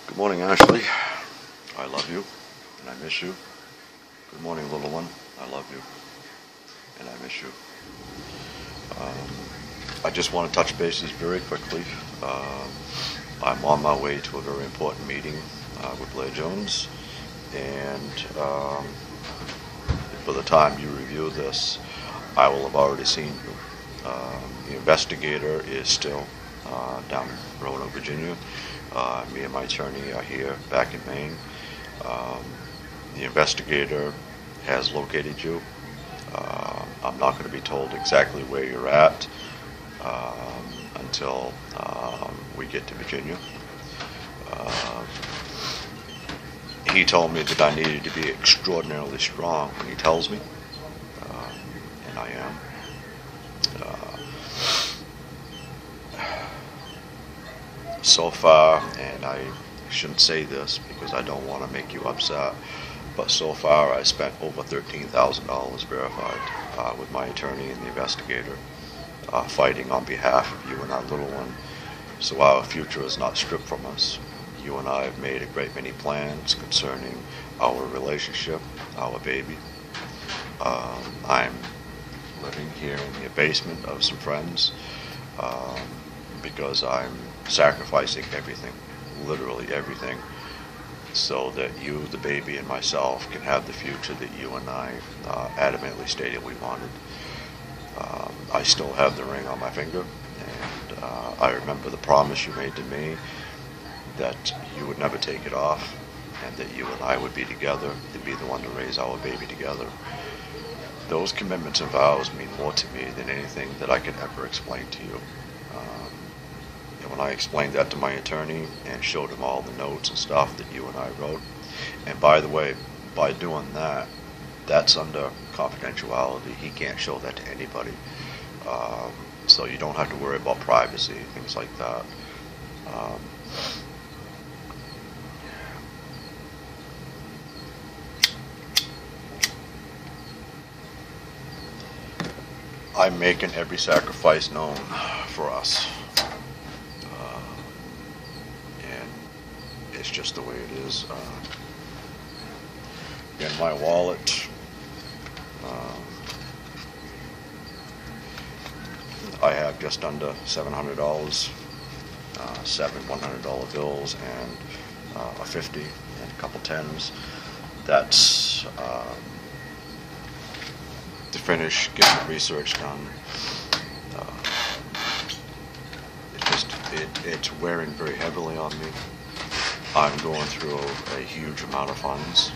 Good morning, Ashley. I love you, and I miss you. Good morning, little one. I love you, and I miss you. I just want to touch bases very quickly. I'm on my way to a very important meeting with Blair Jones, and by the time you review this, I will have already seen you. The investigator is still down in Roanoke, Virginia. Me and my attorney are here back in Maine. The investigator has located you. I'm not going to be told exactly where you're at until we get to Virginia. He told me that I needed to be extraordinarily strong when he tells me, and I am. So far, and I shouldn't say this because I don't want to make you upset, but so far I spent over $13,000 verified with my attorney and the investigator, fighting on behalf of you and our little one, so our future is not stripped from us. You and I have made a great many plans concerning our relationship, our baby. I'm living here in the basement of some friends because I'm sacrificing everything, literally everything, so that you, the baby, and myself can have the future that you and I adamantly stated we wanted. I still have the ring on my finger, and I remember the promise you made to me that you would never take it off, and that you and I would be together, to be the one to raise our baby together. Those commitments and vows mean more to me than anything that I could ever explain to you. When I explained that to my attorney and showed him all the notes and stuff that you and I wrote, and by the way, by doing that, that's under confidentiality. He can't show that to anybody. So you don't have to worry about privacy, things like that. I'm making every sacrifice known for us. And it's just the way it is. In my wallet, I have just under $700, seven $100 bills and a 50 and a couple tens. That's to finish getting the research done. It's wearing very heavily on me. I'm going through a huge amount of funds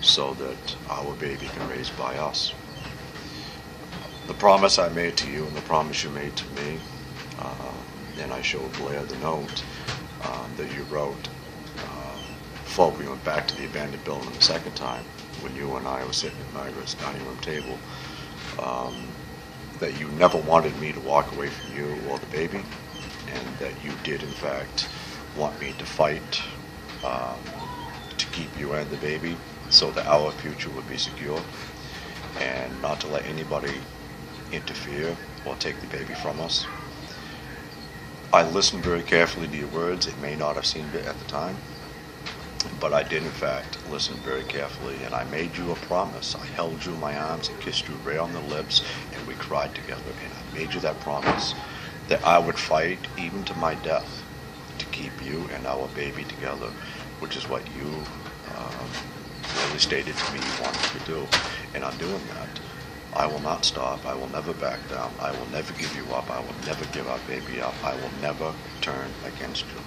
so that our baby can raise by us. The promise I made to you and the promise you made to me, and I showed Blair the note that you wrote before we went back to the abandoned building the second time, when you and I were sitting at Margaret's dining room table, that you never wanted me to walk away from you or the baby, and that you did in fact want me to fight to keep you and the baby so that our future would be secure, and not to let anybody interfere or take the baby from us. I listened very carefully to your words. It may not have seemed it at the time, but I did in fact listen very carefully, and I made you a promise. I held you in my arms and kissed you right on the lips, and we cried together, and I made you that promise that I would fight even to my death to keep you and our baby together, which is what you really stated to me you wanted to do, and I'm doing that. I will not stop. I will never back down. I will never give you up. I will never give our baby up. I will never turn against you.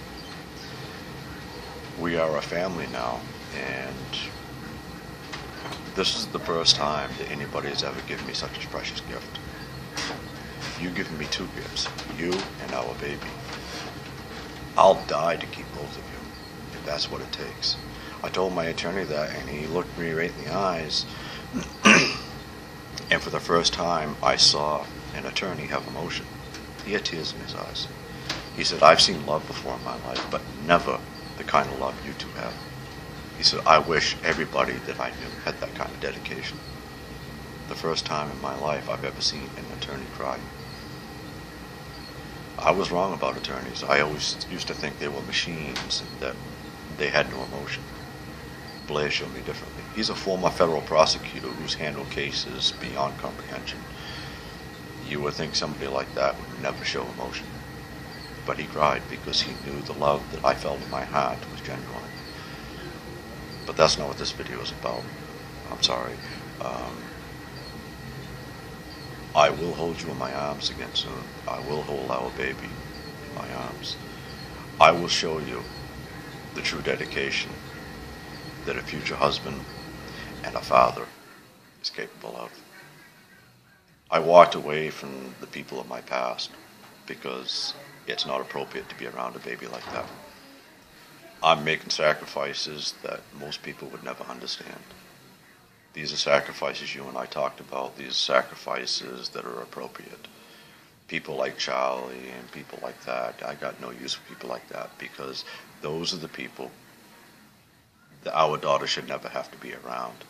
We are a family now, and this is the first time that anybody has ever given me such a precious gift. You've given me two gifts, you and our baby. I'll die to keep both of you, if that's what it takes. I told my attorney that, and he looked me right in the eyes, and for the first time I saw an attorney have emotion. He had tears in his eyes. He said, I've seen love before in my life, but never the kind of love you two have. He said, I wish everybody that I knew had that kind of dedication. The first time in my life I've ever seen an attorney cry. I was wrong about attorneys. I always used to think they were machines and that they had no emotion. Blair showed me differently. He's a former federal prosecutor who's handled cases beyond comprehension. You would think somebody like that would never show emotion. But he cried because he knew the love that I felt in my heart was genuine. But that's not what this video is about. I'm sorry. I will hold you in my arms again soon. I will hold our baby in my arms. I will show you the true dedication that a future husband and a father is capable of. I walked away from the people of my past because it's not appropriate to be around a baby like that. I'm making sacrifices that most people would never understand. These are sacrifices you and I talked about. These are sacrifices that are appropriate. People like Charlie and people like that, I got no use for people like that because those are the people that our daughter should never have to be around.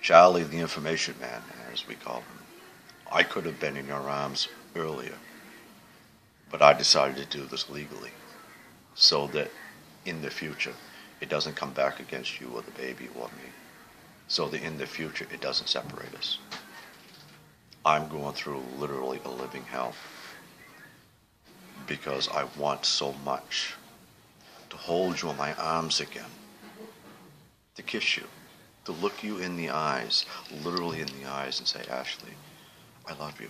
Charlie, the information man, as we call him. I could have been in your arms earlier, but I decided to do this legally so that in the future it doesn't come back against you or the baby or me. So that in the future it doesn't separate us. I'm going through literally a living hell because I want so much to hold you in my arms again, to kiss you, to look you in the eyes, literally in the eyes, and say, Ashley, I love you.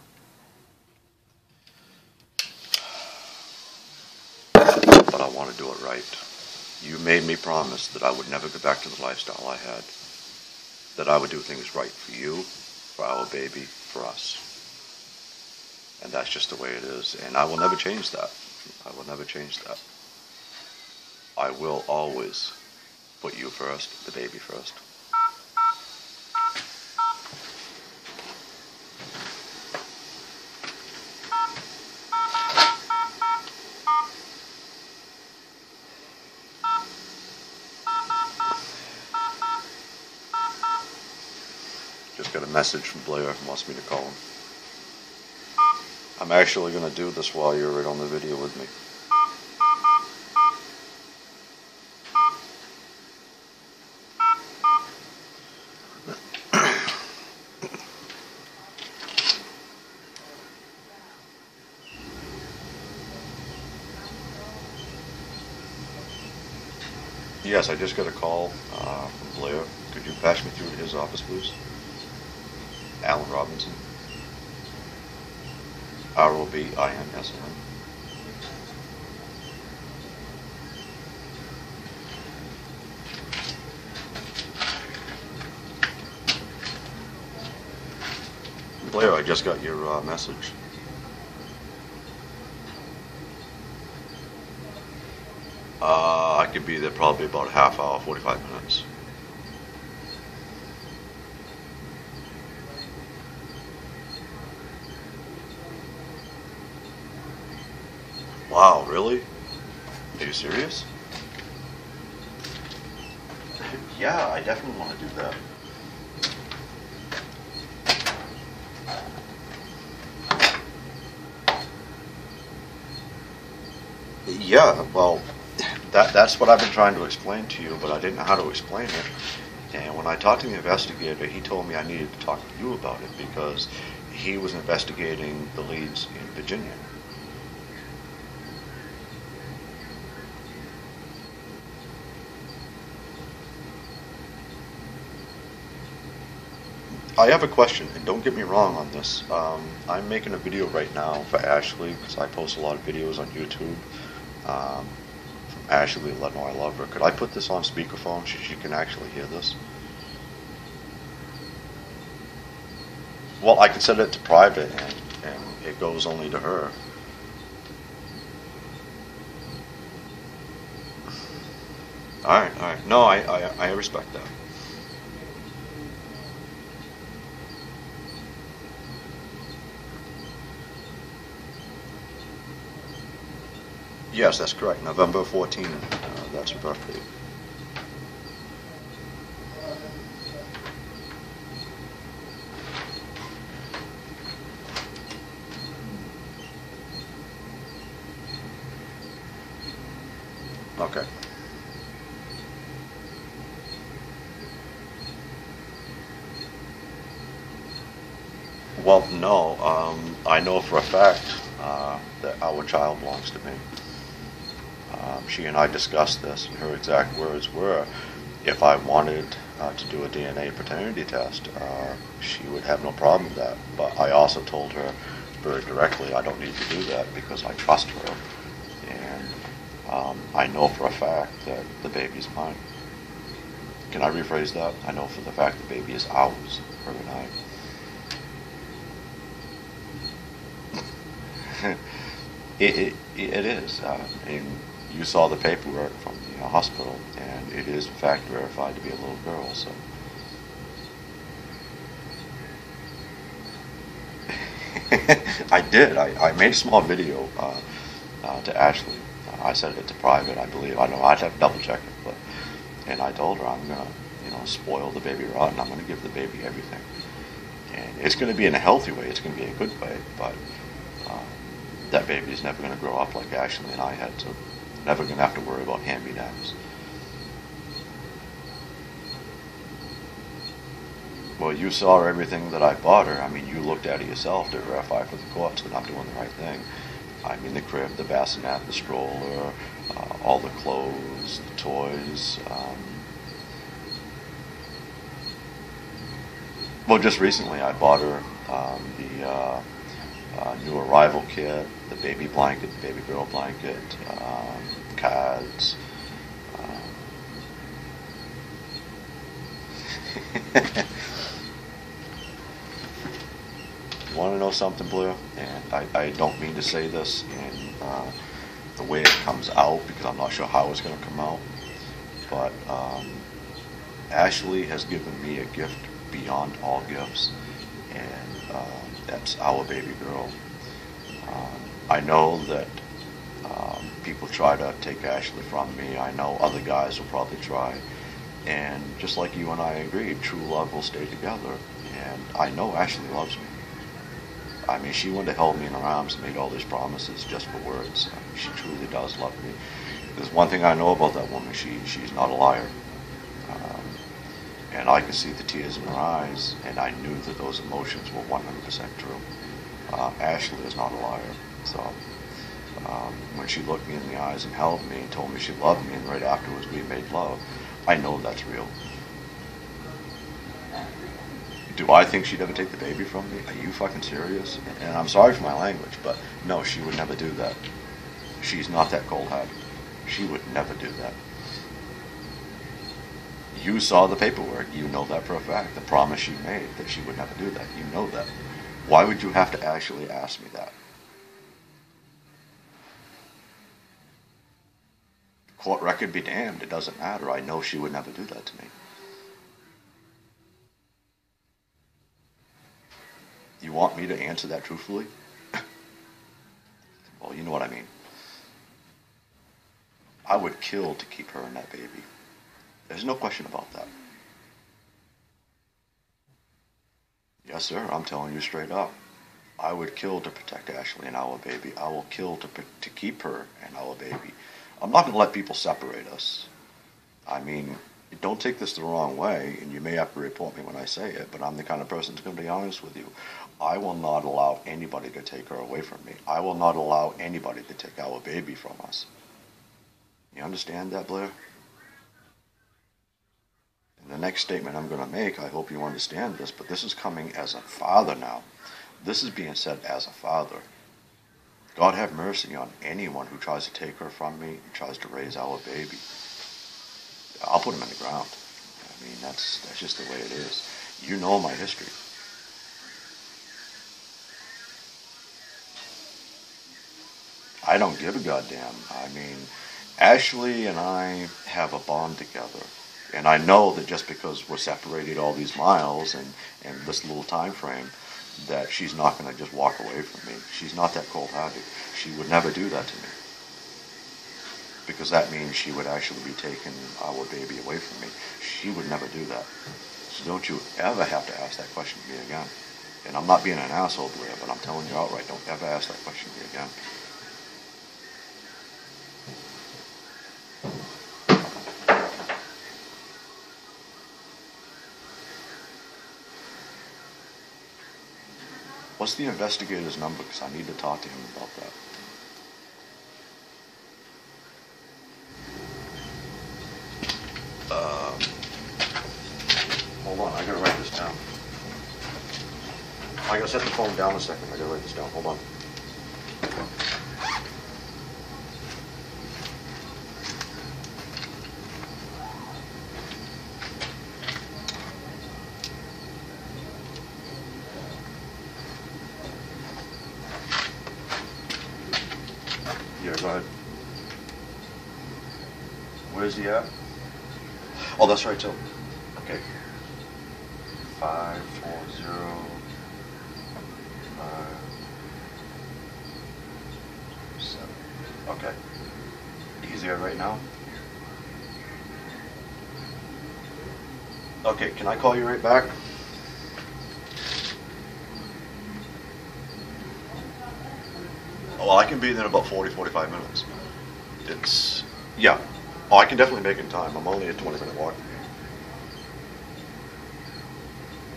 But I want to do it right. You made me promise that I would never go back to the lifestyle I had, that I would do things right for you, for our baby, for us. And that's just the way it is. And I will never change that. I will never change that. I will always put you first, the baby first. Just got a message from Blair who wants me to call him. I'm actually going to do this while you're right on the video with me. Yes, I just got a call from Blair. Could you pass me through to his office, please? Alan Robinson. Robinson. Blair, I just got your message. I could be there probably about a half hour, 45 minutes. Wow, really? Are you serious? Yeah, I definitely want to do that. Yeah, well, that's what I've been trying to explain to you, but I didn't know how to explain it. And when I talked to the investigator, he told me I needed to talk to you about it because he was investigating the leads in Virginia. I have a question, and don't get me wrong on this. I'm making a video right now for Ashley because I post a lot of videos on YouTube. From Ashley, let know I love her. Could I put this on speakerphone so she can actually hear this? Well, I can set it to private, and it goes only to her. All right. No, I respect that. Yes, that's correct. November 14th. That's her birthday. Okay. Well, no. I know for a fact that our child belongs to me. She and I discussed this, and her exact words were, if I wanted to do a DNA paternity test, she would have no problem with that. But I also told her very directly, I don't need to do that because I trust her, and I know for a fact that the baby's mine. Can I rephrase that? I know for the fact the baby is ours, her and I. It is. And you saw the paperwork from the hospital, and it is in fact verified to be a little girl. So, I did. I made a small video to Ashley. I set it to private, I believe. I don't know. I'd have to double check it, but and I told her I'm gonna, spoil the baby rotten. I'm gonna give the baby everything, and it's gonna be in a healthy way. It's gonna be a good way, but. Uh, that baby is never going to grow up like Ashley and I had to. Never going to have to worry about hand-me-downs. Well, you saw everything that I bought her. I mean, you looked at it yourself to verify for the courts that I'm doing the right thing. I mean, the crib, the bassinet, the stroller, all the clothes, the toys. Well, just recently I bought her the new arrival kit, the baby blanket, the baby girl blanket, cards. You want to know something, Blair? And I don't mean to say this in the way it comes out because I'm not sure how it's going to come out. But Ashley has given me a gift beyond all gifts, and that's our baby girl. I know that people try to take Ashley from me. I know other guys will probably try. And just like you and I agreed, true love will stay together. And I know Ashley loves me. I mean, she wouldn't have held me in her arms and made all these promises just for words. I mean, she truly does love me. There's one thing I know about that woman. She's not a liar. And I could see the tears in her eyes, and I knew that those emotions were 100% true. Ashley is not a liar. So when she looked me in the eyes and held me and told me she loved me, and right afterwards we made love, I know that's real. Do I think she'd ever take the baby from me? Are you fucking serious? And I'm sorry for my language, but no, she would never do that. She's not that cold-hearted. She would never do that. You saw the paperwork. You know that for a fact. The promise she made that she would never do that. You know that. Why would you have to actually ask me that? Court record be damned. It doesn't matter. I know she would never do that to me. You want me to answer that truthfully? Well, you know what I mean. I would kill to keep her and that baby. There's no question about that. Yes, sir, I'm telling you straight up. I would kill to protect Ashley and our baby. I will kill to keep her and our baby. I'm not going to let people separate us. I mean, don't take this the wrong way, and you may have to report me when I say it, but I'm the kind of person that's going to be honest with you. I will not allow anybody to take her away from me. I will not allow anybody to take our baby from us. You understand that, Blair? And the next statement I'm going to make, I hope you understand this, but this is coming as a father now. This is being said as a father. God have mercy on anyone who tries to take her from me and tries to raise our baby. I'll put him in the ground. I mean, that's just the way it is. You know my history. I don't give a goddamn. I mean, Ashley and I have a bond together. And I know that just because we're separated all these miles and this little time frame, that she's not going to just walk away from me. She's not that cold-hearted. She would never do that to me. Because that means she would actually be taking our baby away from me. She would never do that. So don't you ever have to ask that question to me again. And I'm not being an asshole, Blair, but I'm telling you outright, don't ever ask that question to me again. What's the investigator's number? Because I need to talk to him about that. Hold on, I gotta write this down. I gotta set the phone down a second. I gotta write this down. Hold on. Yeah, go ahead. Where's he at? Oh, that's right, too. Okay. 540 7. Okay. He's there right now? Okay, can I call you right back? Well, I can be there in about 45 minutes. Yeah. Oh, I can definitely make it in time. I'm only a 20-minute walk.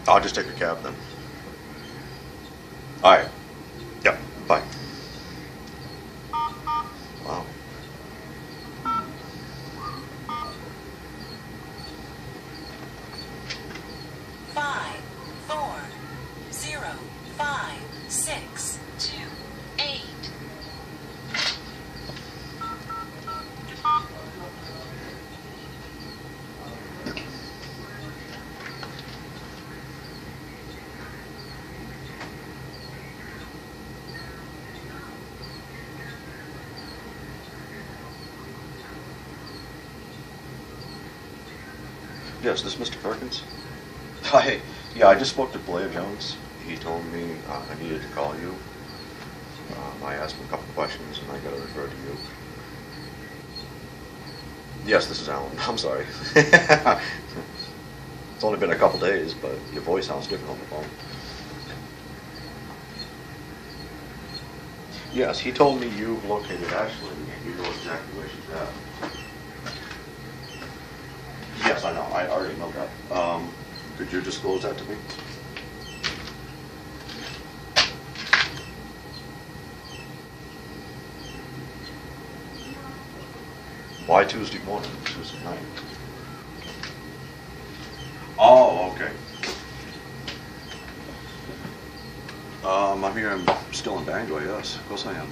I'll just take a cab then. All right. Yep. Bye. Wow. Five, 4, 0, 5, 6, 2, 8. Yes, this is Mr. Perkins. Hi. Yeah, I just spoke to Blair Jones. He told me I needed to call you. I asked him a couple questions, and I got to refer to you. Yes, this is Alan. I'm sorry. It's only been a couple days, but your voice sounds different on the phone. Yes, he told me you've located Ashley, and you know exactly where she's at. Yes, I know. I already know that. Could you disclose that to me? Why Tuesday morning? Tuesday night? Oh, okay. I'm here. I'm still in Bangor. Yes, of course I am.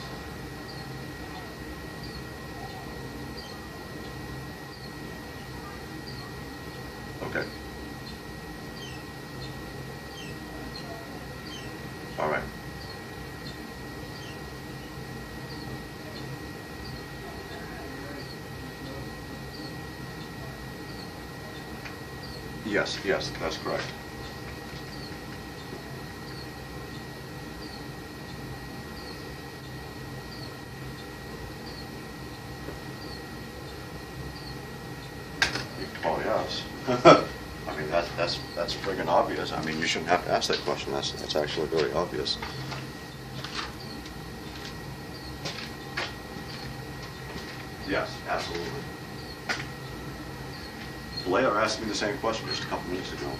Okay. All right. Yes, that's correct. Oh, yes. I mean, that's friggin' obvious. I mean, you shouldn't have to ask that question. That's actually very obvious. Yes, absolutely. Blair asked me the same question just a couple minutes ago.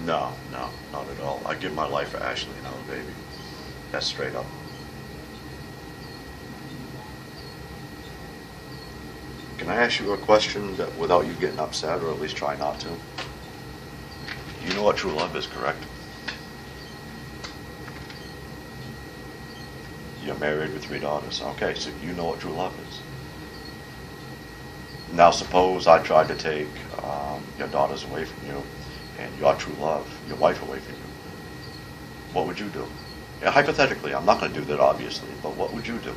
No, not at all. I give my life for Ashley and our baby. That's straight up. Can I ask you a question that, without you getting upset, or at least try not to? You know what true love is, correct? You're married with 3 daughters. Okay, so you know what true love is. Now suppose I tried to take your daughters away from you and your true love, your wife, away from you. What would you do? Yeah, hypothetically, I'm not going to do that obviously, but what would you do?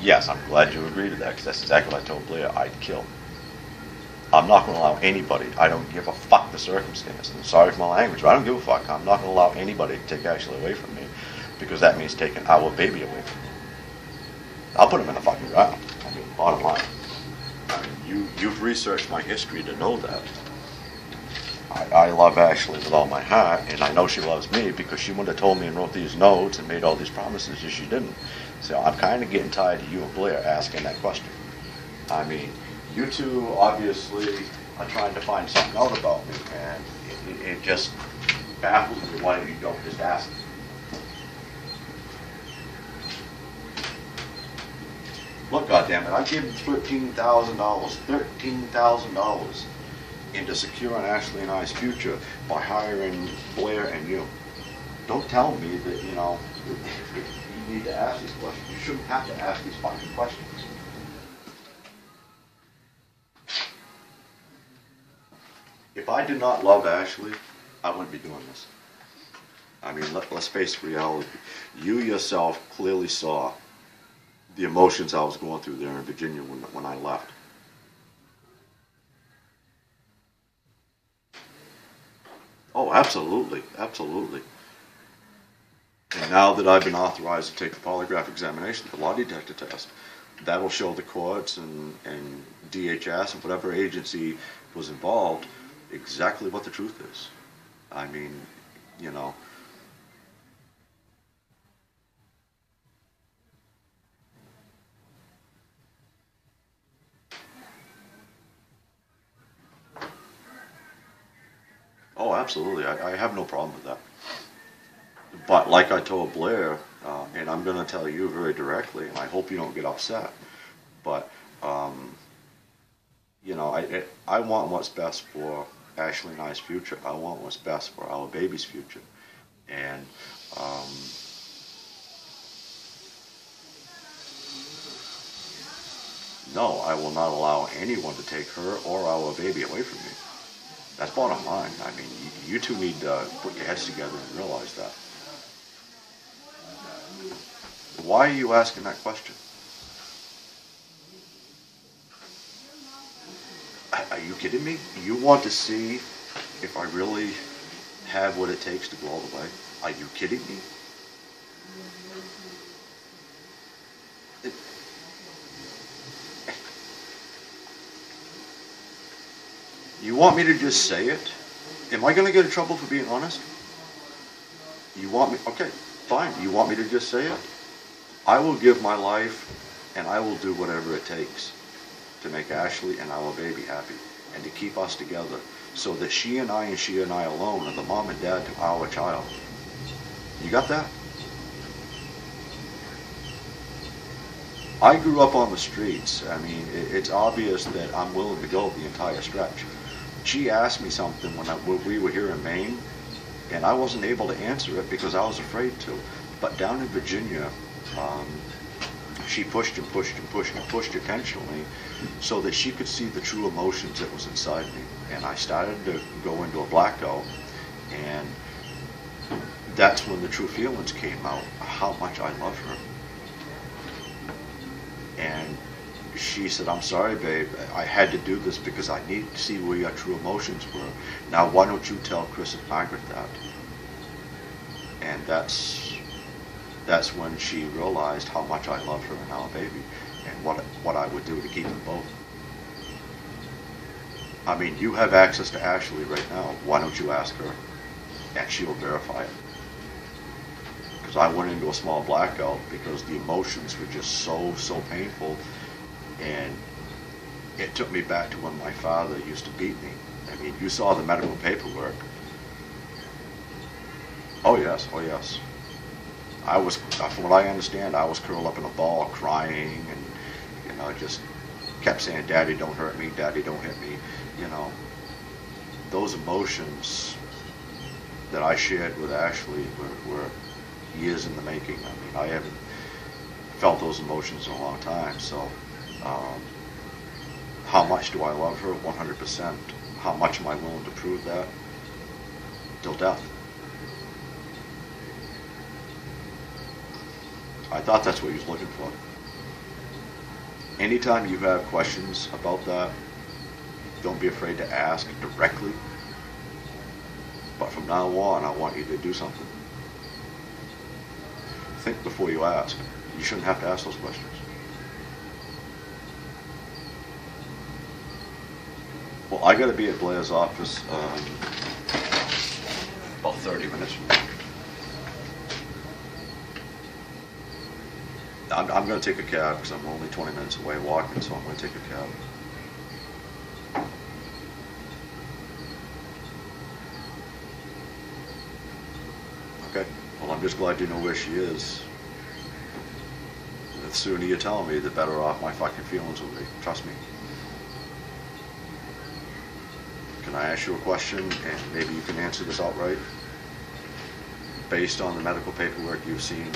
Yes, I'm glad you agreed to that, because that's exactly what I told Blair. I'd kill. I'm not going to allow anybody, I don't give a fuck the circumstance. And sorry for my language, but I don't give a fuck. I'm not going to allow anybody to take Ashley away from me, because that means taking our baby away from me. I'll put him in the fucking ground. I mean, bottom line. I mean, you've researched my history to know that. I love Ashley with all my heart, and I know she loves me, because she wouldn't have told me and wrote these notes and made all these promises if she didn't. So I'm kind of getting tired of you and Blair asking that question. I mean, you two obviously are trying to find something out about me, and it just baffles me why you don't just ask me. Look, goddammit, I gave him $13,000 into securing Ashley and I's future by hiring Blair and you. Don't tell me that, you know, you need to ask these questions. You shouldn't have to ask these fucking questions. If I did not love Ashley, I wouldn't be doing this. I mean, let's face reality. You yourself clearly saw the emotions I was going through there in Virginia when I left. Oh, absolutely, absolutely. And now that I've been authorized to take the polygraph examination, the lie detector test, that'll show the courts and DHS and whatever agency was involved exactly what the truth is. I mean, you know. Oh, absolutely. I have no problem with that. But like I told Blair, and I'm going to tell you very directly, and I hope you don't get upset, but, you know, I want what's best for Ashley and I's future. I want what's best for our baby's future. And no, I will not allow anyone to take her or our baby away from me. That's bottom line. I mean, you two need to put your heads together and realize that. Why are you asking that question? Are you kidding me? You want to see if I really have what it takes to go all the way? Are you kidding me? You want me to just say it? Am I going to get in trouble for being honest? You want me? Okay, fine. You want me to just say it? I will give my life, and I will do whatever it takes to make Ashley and our baby happy, and to keep us together, so that she and I alone are the mom and dad to our child. You got that? I grew up on the streets. I mean, it's obvious that I'm willing to go the entire stretch. She asked me something when we were here in Maine, and I wasn't able to answer it because I was afraid to. But down in Virginia, she pushed and pushed and pushed and pushed intentionally so that she could see the true emotions that was inside me. And I started to go into a blackout, and that's when the true feelings came out, how much I love her. And she said, I'm sorry, babe, I had to do this because I need to see where your true emotions were. Now, why don't you tell Chris and Margaret that? And that's when she realized how much I love her and our baby, and what I would do to keep them both. I mean, you have access to Ashley right now. Why don't you ask her? And she'll verify it. Because I went into a small blackout because the emotions were just so painful. And it took me back to when my father used to beat me. I mean, you saw the medical paperwork. Oh yes, oh yes. I was, from what I understand, I was curled up in a ball crying, and, you know, just kept saying, Daddy, don't hurt me, Daddy, don't hit me. You know, those emotions that I shared with Ashley were years in the making. I mean, I haven't felt those emotions in a long time. So how much do I love her? 100%. How much am I willing to prove that? Till death. I thought that's what he was looking for. Anytime you have questions about that, don't be afraid to ask directly. But from now on, I want you to do something. Think before you ask. You shouldn't have to ask those questions. Well, I got to be at Blair's office about 30 minutes from now. I'm going to take a cab because I'm only 20 minutes away walking, so I'm going to take a cab. Okay. Well, I'm just glad you know where she is. The sooner you tell me, the better off my fucking feelings will be. Trust me. Can I ask you a question, and maybe you can answer this outright? Based on the medical paperwork you've seen,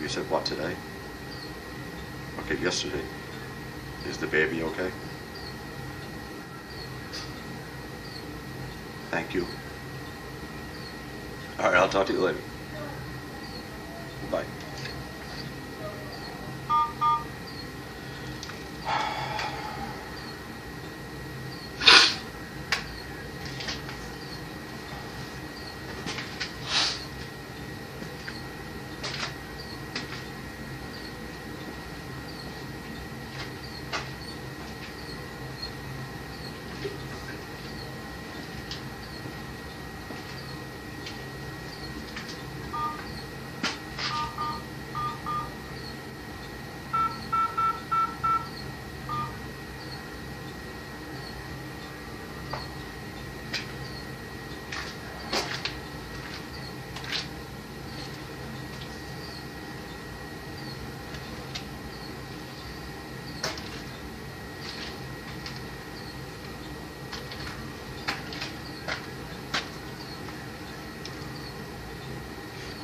you said what, today? Okay, yesterday. Is the baby okay? Thank you. All right, I'll talk to you later. Bye.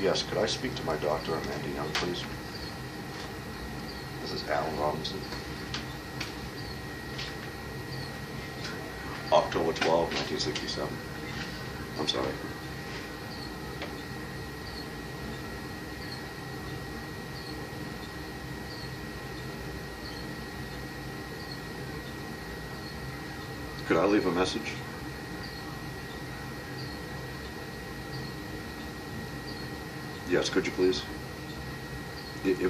Yes, could I speak to my doctor, Amanda Young, please? This is Alan Robinson. October 12, 1967. I'm sorry. Could I leave a message? Yes, could you please?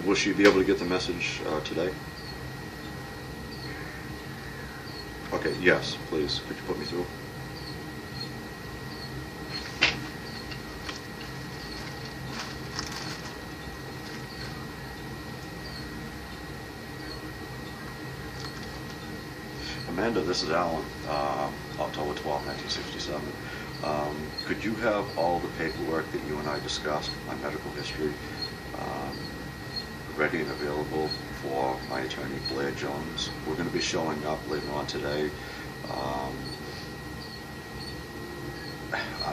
Will she be able to get the message today? Okay, yes, please. Could you put me through? Amanda, this is Alan, October 12, 1967. Could you have all the paperwork that you and I discussed, my medical history, ready and available for my attorney, Blair Jones? We're going to be showing up later on today.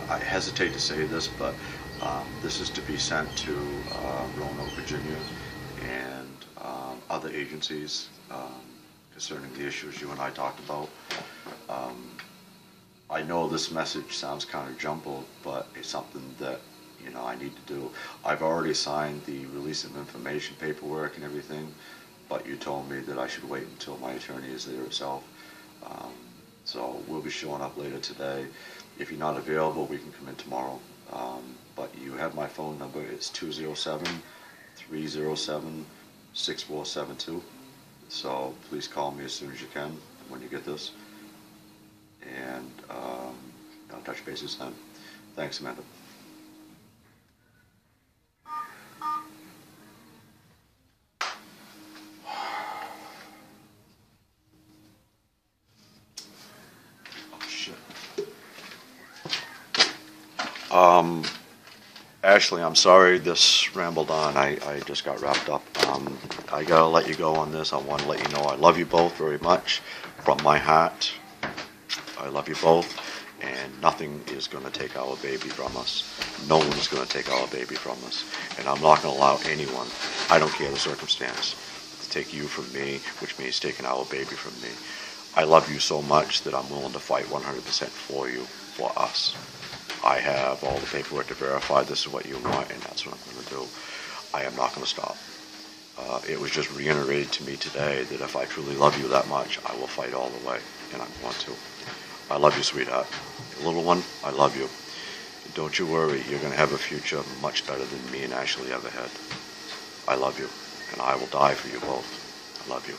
I hesitate to say this, but this is to be sent to Roanoke, Virginia, and other agencies concerning the issues you and I talked about. I know this message sounds kind of jumbled, but it's something that, you know, I need to do. I've already signed the release of information paperwork and everything, but you told me that I should wait until my attorney is there itself. So we'll be showing up later today. If you're not available, we can come in tomorrow. But you have my phone number. It's 207-307-6472. So please call me as soon as you can when you get this. And I'll touch bases then. Thanks, Amanda. Oh, shit. Ashley, I'm sorry this rambled on. I just got wrapped up. I gotta let you go on this. I want to let you know I love you both very much from my heart. I love you both, and nothing is going to take our baby from us. No one is going to take our baby from us, and I'm not going to allow anyone, I don't care the circumstance, to take you from me, which means taking our baby from me. I love you so much that I'm willing to fight 100% for you, for us. I have all the paperwork to verify this is what you want, and that's what I'm going to do. I am not going to stop. It was just reiterated to me today that if I truly love you that much, I will fight all the way, and I'm going to. I love you, sweetheart. Little one, I love you. Don't you worry, you're going to have a future much better than me and Ashley ever had. I love you, and I will die for you both. I love you.